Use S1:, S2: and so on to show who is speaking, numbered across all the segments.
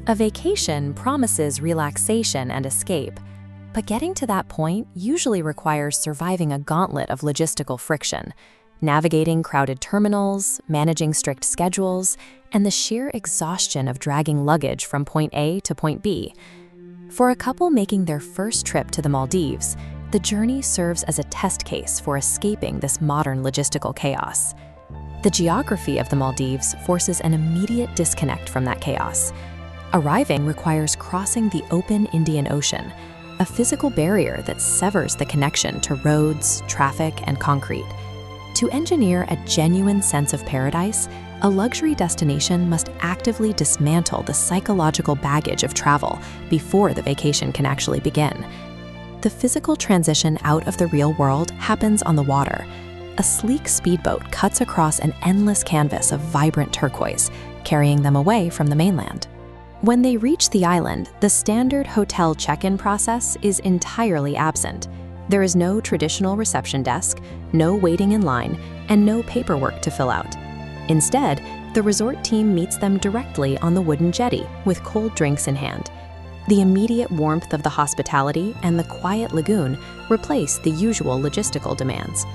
S1: A vacation promises relaxation and escape, but getting to that point usually requires surviving a gauntlet of logistical friction, navigating crowded terminals, managing strict schedules, and the sheer exhaustion of dragging luggage from point A to point B. For a couple making their first trip to the Maldives, the journey serves as a test case for escaping this modern logistical chaos. The geography of the Maldives forces an immediate disconnect from that chaos. Arriving requires crossing the open Indian Ocean, a physical barrier that severs the connection to roads, traffic, and concrete. To engineer a genuine sense of paradise, a luxury destination must actively dismantle the psychological baggage of travel before the vacation can actually begin. The physical transition out of the real world happens on the water. A sleek speedboat cuts across an endless canvas of vibrant turquoise, carrying them away from the mainland. When they reach the island, the standard hotel check-in process is entirely absent. There is no traditional reception desk, no waiting in line, and no paperwork to fill out. Instead, the resort team meets them directly on the wooden jetty with cold drinks in hand. The immediate warmth of the hospitality and the quiet lagoon replace the usual logistical demands.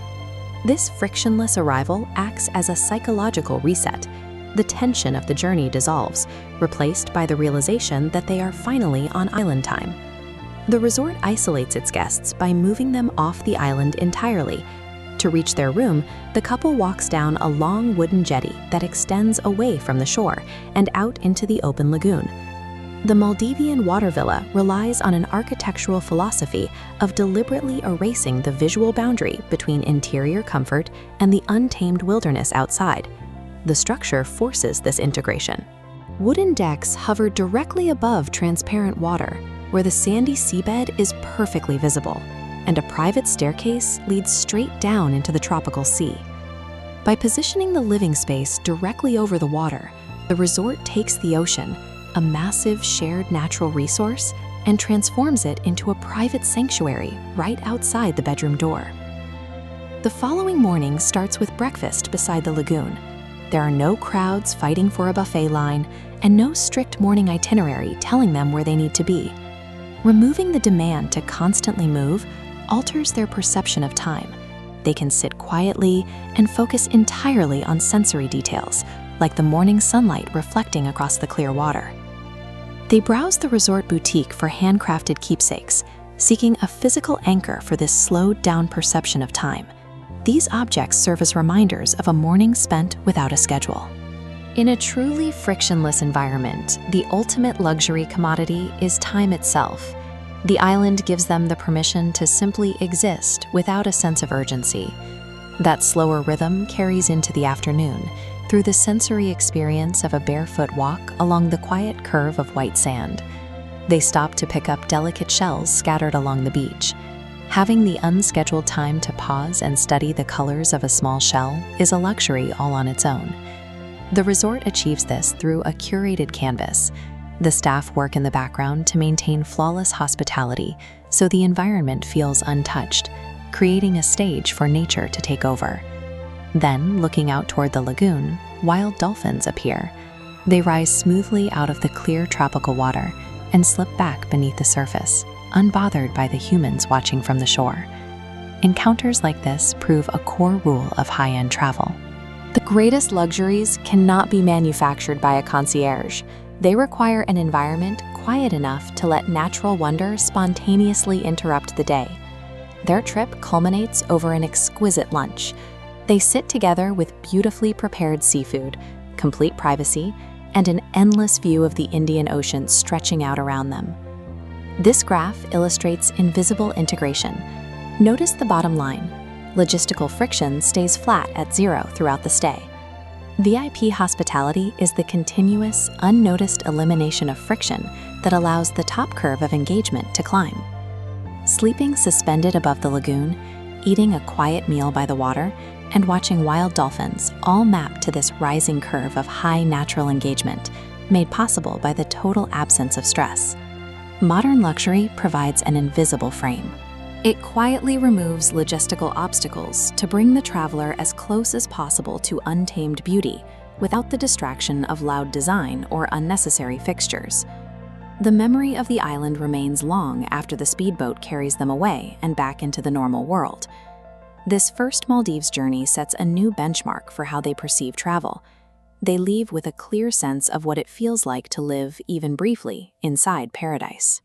S1: This frictionless arrival acts as a psychological reset. The tension of the journey dissolves, replaced by the realization that they are finally on island time. The resort isolates its guests by moving them off the island entirely. To reach their room, the couple walks down a long wooden jetty that extends away from the shore and out into the open lagoon. The Maldivian water villa relies on an architectural philosophy of deliberately erasing the visual boundary between interior comfort and the untamed wilderness outside. The structure forces this integration. Wooden decks hover directly above transparent water, where the sandy seabed is perfectly visible, and a private staircase leads straight down into the tropical sea. By positioning the living space directly over the water, the resort takes the ocean, a massive shared natural resource, and transforms it into a private sanctuary right outside the bedroom door. The following morning starts with breakfast beside the lagoon. There are no crowds fighting for a buffet line, and no strict morning itinerary telling them where they need to be. Removing the demand to constantly move alters their perception of time. They can sit quietly and focus entirely on sensory details, like the morning sunlight reflecting across the clear water. They browse the resort boutique for handcrafted keepsakes, seeking a physical anchor for this slowed-down perception of time. These objects serve as reminders of a morning spent without a schedule. In a truly frictionless environment, the ultimate luxury commodity is time itself. The island gives them the permission to simply exist without a sense of urgency. That slower rhythm carries into the afternoon through the sensory experience of a barefoot walk along the quiet curve of white sand. They stop to pick up delicate shells scattered along the beach. Having the unscheduled time to pause and study the colors of a small shell is a luxury all on its own. The resort achieves this through a curated canvas. The staff work in the background to maintain flawless hospitality so the environment feels untouched, creating a stage for nature to take over. Then, looking out toward the lagoon, wild dolphins appear. They rise smoothly out of the clear tropical water and slip back beneath the surface, unbothered by the humans watching from the shore. Encounters like this prove a core rule of high-end travel. The greatest luxuries cannot be manufactured by a concierge. They require an environment quiet enough to let natural wonder spontaneously interrupt the day. Their trip culminates over an exquisite lunch. They sit together with beautifully prepared seafood, complete privacy, and an endless view of the Indian Ocean stretching out around them. This graph illustrates invisible integration. Notice the bottom line. Logistical friction stays flat at 0 throughout the stay. VIP hospitality is the continuous, unnoticed elimination of friction that allows the top curve of engagement to climb. Sleeping suspended above the lagoon, eating a quiet meal by the water, and watching wild dolphins all map to this rising curve of high natural engagement, made possible by the total absence of stress. Modern luxury provides an invisible frame. It quietly removes logistical obstacles to bring the traveler as close as possible to untamed beauty without the distraction of loud design or unnecessary fixtures. The memory of the island remains long after the speedboat carries them away and back into the normal world. This first Maldives journey sets a new benchmark for how they perceive travel. They leave with a clear sense of what it feels like to live, even briefly, inside paradise.